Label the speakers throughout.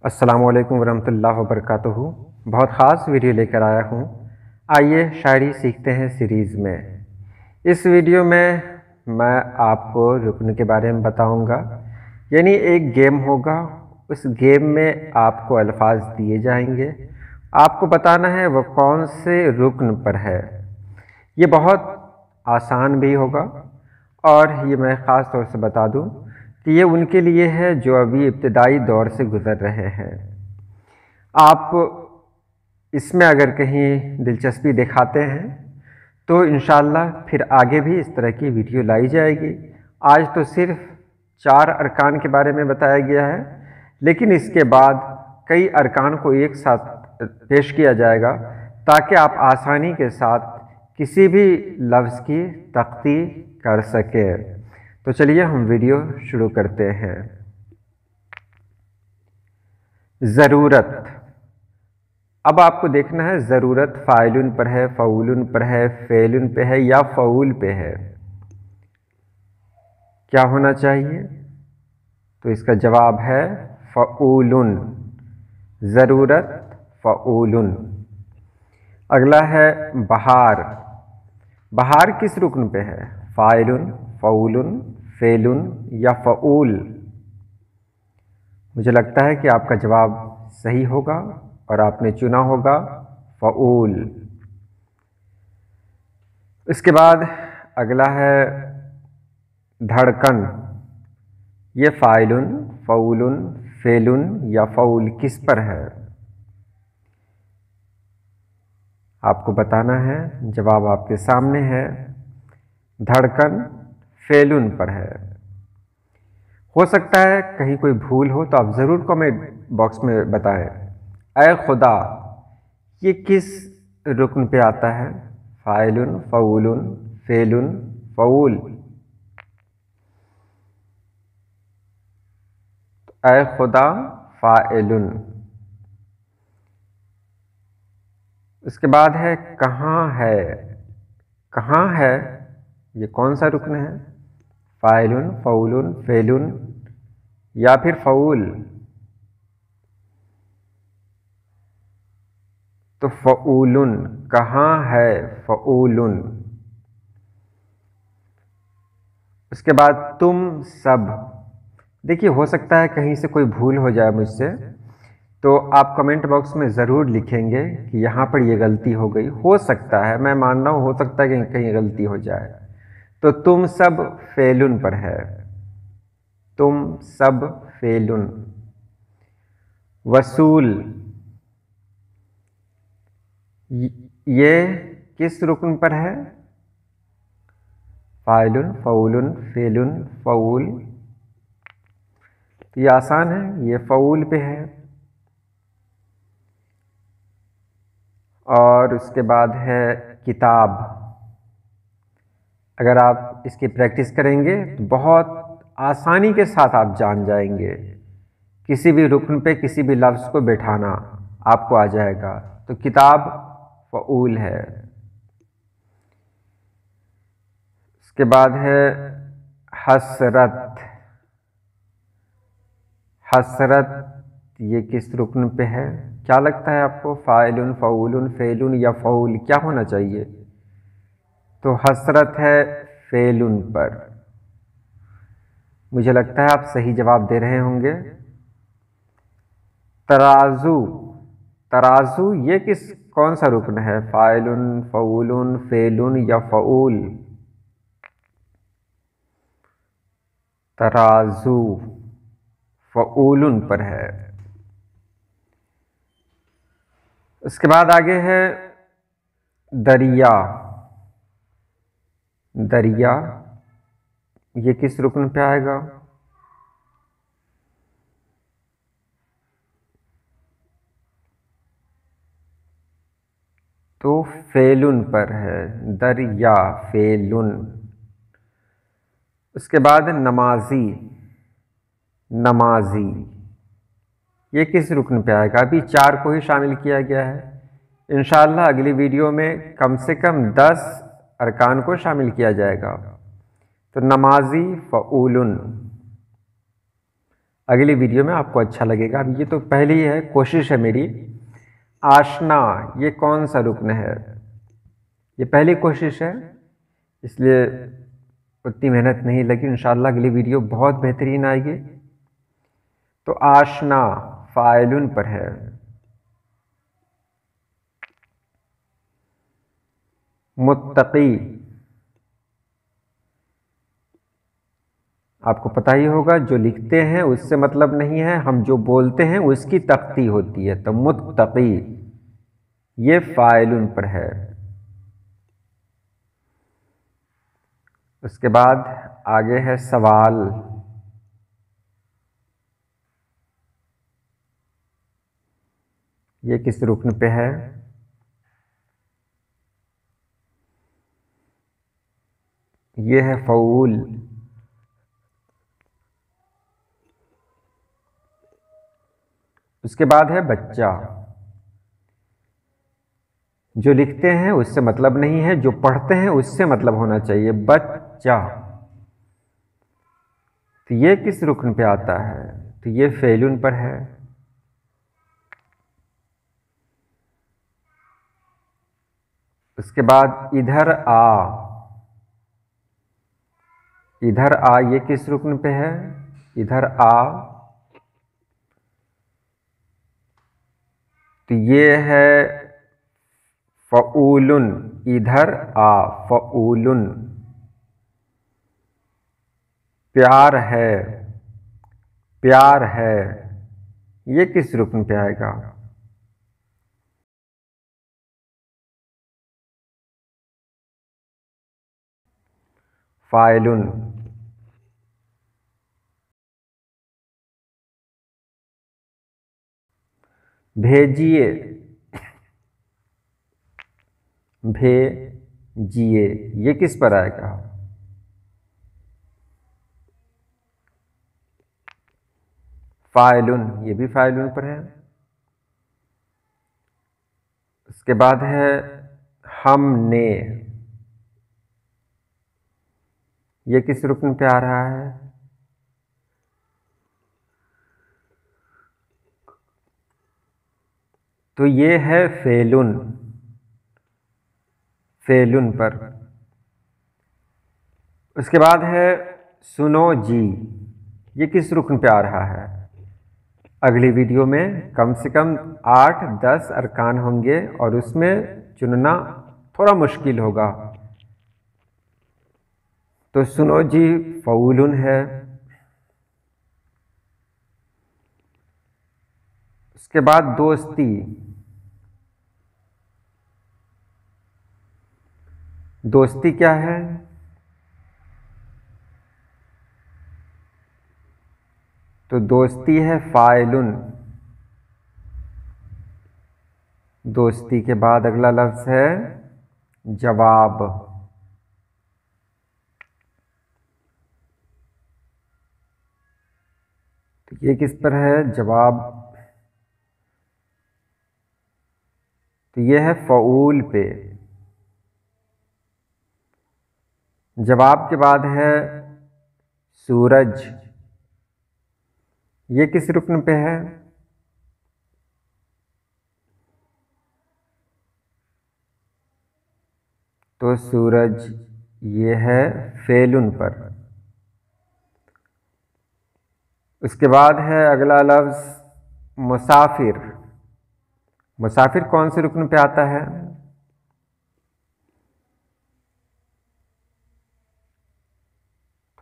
Speaker 1: अस्सलामुअलैकुम वरहमतुल्लाहि वबरकातुहू। बहुत ख़ास वीडियो लेकर आया हूँ। आइए शायरी सीखते हैं सीरीज़ में। इस वीडियो में मैं आपको रुकन के बारे में बताऊँगा। यानी एक गेम होगा, उस गेम में आपको अल्फाज दिए जाएंगे, आपको बताना है वो कौन से रुकन पर है। ये बहुत आसान भी होगा और ये मैं ख़ास तौर से बता दूँ कि ये उनके लिए है जो अभी इब्तिदाई दौर से गुज़र रहे हैं। आप इसमें अगर कहीं दिलचस्पी दिखाते हैं तो इंशाअल्लाह फिर आगे भी इस तरह की वीडियो लाई जाएगी। आज तो सिर्फ 4 अरकान के बारे में बताया गया है, लेकिन इसके बाद कई अरकान को एक साथ पेश किया जाएगा ताकि आप आसानी के साथ किसी भी लफ्ज़ की तख्ती कर सकें। तो चलिए हम वीडियो शुरू करते हैं। ज़रूरत। अब आपको देखना है ज़रूरत फ़ाइलुन पर है, फ़ऊलुन पर है, फ़ेलुन पे है या फ़ऊल पे है। क्या होना चाहिए? तो इसका जवाब है फ़ऊलुन। ज़रूरत फ़ऊलुन। अगला है बहार। बहार किस रुकन पे है? फ़ाइलुन, फ़ऊलुन, फ़ेलुन या फ़ऊल? मुझे लगता है कि आपका जवाब सही होगा और आपने चुना होगा फ़ऊल। इसके बाद अगला है धड़कन। ये फ़ाइलुन, फ़ऊलुन, फ़ेलुन या फ़ऊल किस पर है? आपको बताना है, जवाब आपके सामने है। धड़कन फ़ेलुन पर है। हो सकता है कहीं कोई भूल हो तो आप ज़रूर कमेंट बॉक्स में बताएं। ऐ खुदा, ये किस रुकन पे आता है? फ़ाइलुन, फ़ऊलुन, फ़ेलुन, फ़ऊल? ऐ खुदा फ़ाइलुन। उसके बाद है कहाँ है। कहाँ है ये कौन सा रुकन है? फ़ाइलुन, फ़ऊलुन, फ़ेलुन या फिर फ़ऊल? तो फ़ऊलुन। कहाँ है फ़ऊलुन। उसके बाद तुम सब। देखिए, हो सकता है कहीं से कोई भूल हो जाए मुझसे, तो आप कमेंट बॉक्स में ज़रूर लिखेंगे कि यहाँ पर ये गलती हो गई। हो सकता है, मैं मान रहा हूँ, हो सकता है कि कहीं गलती हो जाए। तो तुम सब फ़ेलुन पर है। तुम सब फ़ेलुन। वसूल। ये किस रुकन पर है? फ़ाइलुन, फ़ऊलुन, फ़ेलुन, फ़ऊल? तो ये आसान है, ये फ़ऊल पे है। और उसके बाद है किताब। अगर आप इसकी प्रैक्टिस करेंगे तो बहुत आसानी के साथ आप जान जाएंगे। किसी भी रुकन पे किसी भी लफ्ज़ को बैठाना आपको आ जाएगा। तो किताब फ़ऊल है। उसके बाद है हसरत। हसरत ये किस रुकन पे है? क्या लगता है आपको? फ़ाइलुन, फ़ऊलुन, फ़ेलुन या फ़ऊल? क्या होना चाहिए? तो हसरत है फ़ेलुन पर। मुझे लगता है आप सही जवाब दे रहे होंगे। तराजू। तराजू ये कौन सा रुकन है? फ़ाइलुन, फ़ऊलुन, फ़ेलुन या फ़ऊल? तराजू फ़ऊलुन पर है। उसके बाद आगे है दरिया। दरिया ये किस रुकन पे आएगा? तो फ़ेलुन पर है। दरिया फ़ेलुन। उसके बाद नमाजी। नमाजी ये किस रुकन पे आएगा? अभी 4 को ही शामिल किया गया है। इंशाअल्लाह अगली वीडियो में कम से कम 10 अरकान को शामिल किया जाएगा। तो नमाजी फ़ऊलुन। अगली वीडियो में आपको अच्छा लगेगा। अब ये तो पहली है, कोशिश है मेरी। आशना, ये कौन सा रुकन है? ये पहली कोशिश है, इसलिए उतनी मेहनत नहीं लगी। इंशाअल्लाह अगली वीडियो बहुत बेहतरीन आएगी। तो आशना फाइलुन पर है। मुत्तकी, आपको पता ही होगा, जो लिखते हैं उससे मतलब नहीं है, हम जो बोलते हैं उसकी तख्ती होती है। तो मुत्तकी ये फाइलुन पर है। उसके बाद आगे है सवाल। ये किस रुकन पे है? ये है फ़ऊल। उसके बाद है बच्चा। जो लिखते हैं उससे मतलब नहीं है, जो पढ़ते हैं उससे मतलब होना चाहिए। बच्चा, तो ये किस रुकन पे आता है? तो ये फेलुन पर है। उसके बाद इधर आ। इधर आ, ये किस रुकन पे है? इधर आ, तो ये है फ़ऊलुन। इधर आ, फ़ऊलुन। प्यार है, प्यार है, ये किस रुकन पे आएगा? फाइलुन। भेजिए, भेजिए, ये किस पर आएगा? फाइलुन, ये भी फाइलुन पर है। उसके बाद है हमने, ये किस रुकन पे आ रहा है? तो ये है फेलुन, फेलुन पर। उसके बाद है सुनो जी, ये किस रुकन पे आ रहा है? अगली वीडियो में कम से कम 8-10 अरकान होंगे और उसमें चुनना थोड़ा मुश्किल होगा। तो सुनो जी फ़ऊलुन है। उसके बाद दोस्ती। दोस्ती क्या है? तो दोस्ती है फाइलुन। दोस्ती के बाद अगला लफ्ज़ है जवाब। तो ये किस पर है? जवाब। तो ये है फ़ऊल पे। जवाब के बाद है सूरज, ये किस रुकन पे है? तो सूरज ये है फेलुन पर। उसके बाद है अगला लफ्ज़ मुसाफिर। मुसाफिर कौन से रुकन पे आता है?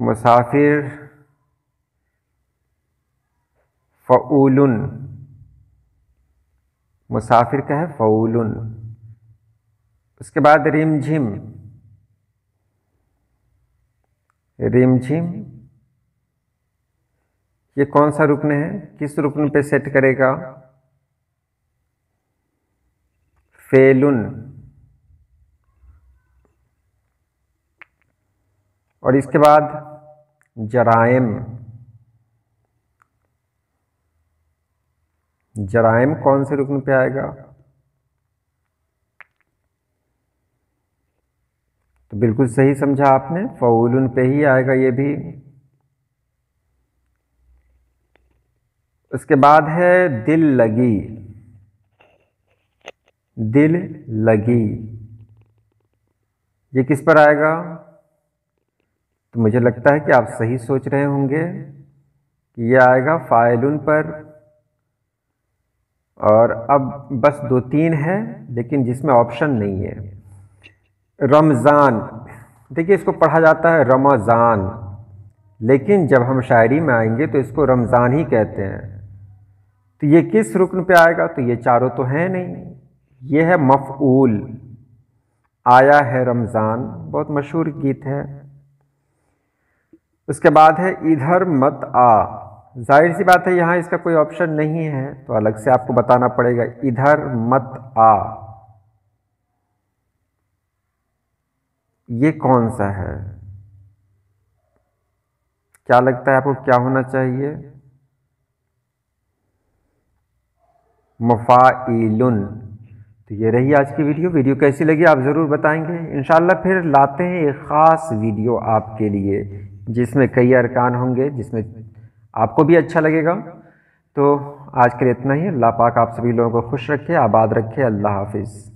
Speaker 1: मुसाफिर फ़ऊलुन। मुसाफिर का है फ़ऊलुन। उसके बाद रिमझिम। रिमझिम ये कौन सा रुकन है? किस रुकन पे सेट करेगा? फेलुन। और इसके बाद जराइम। जराइम कौन से रुकन पे आएगा? तो बिल्कुल सही समझा आपने, फ़ऊलुन पे ही आएगा ये भी। उसके बाद है दिल लगी, दिल लगी, ये किस पर आएगा? तो मुझे लगता है कि आप सही सोच रहे होंगे कि ये आएगा फाइलुन पर। और अब बस 2-3 है लेकिन जिसमें ऑप्शन नहीं है। रमज़ान, देखिए इसको पढ़ा जाता है रमज़ान, लेकिन जब हम शायरी में आएंगे तो इसको रमज़ान ही कहते हैं। तो ये किस रुक्न पे आएगा? तो ये चारों तो हैं नहीं, ये है मफ़ऊल। आया है रमज़ान, बहुत मशहूर गीत है। उसके बाद है इधर मत आ, जाहिर सी बात है यहाँ इसका कोई ऑप्शन नहीं है तो अलग से आपको बताना पड़ेगा। इधर मत आ, ये कौन सा है? क्या लगता है आपको क्या होना चाहिए? मुफ़ाइलुन। तो ये रही आज की वीडियो कैसी लगी आप ज़रूर बताएंगे। इंशाल्लाह फिर लाते हैं एक ख़ास वीडियो आपके लिए जिसमें कई अरकान होंगे, जिसमें आपको भी अच्छा लगेगा। तो आज के लिए इतना ही। अल्लाह पाक आप सभी लोगों को खुश रखे, आबाद रखे। अल्लाह हाफिज़।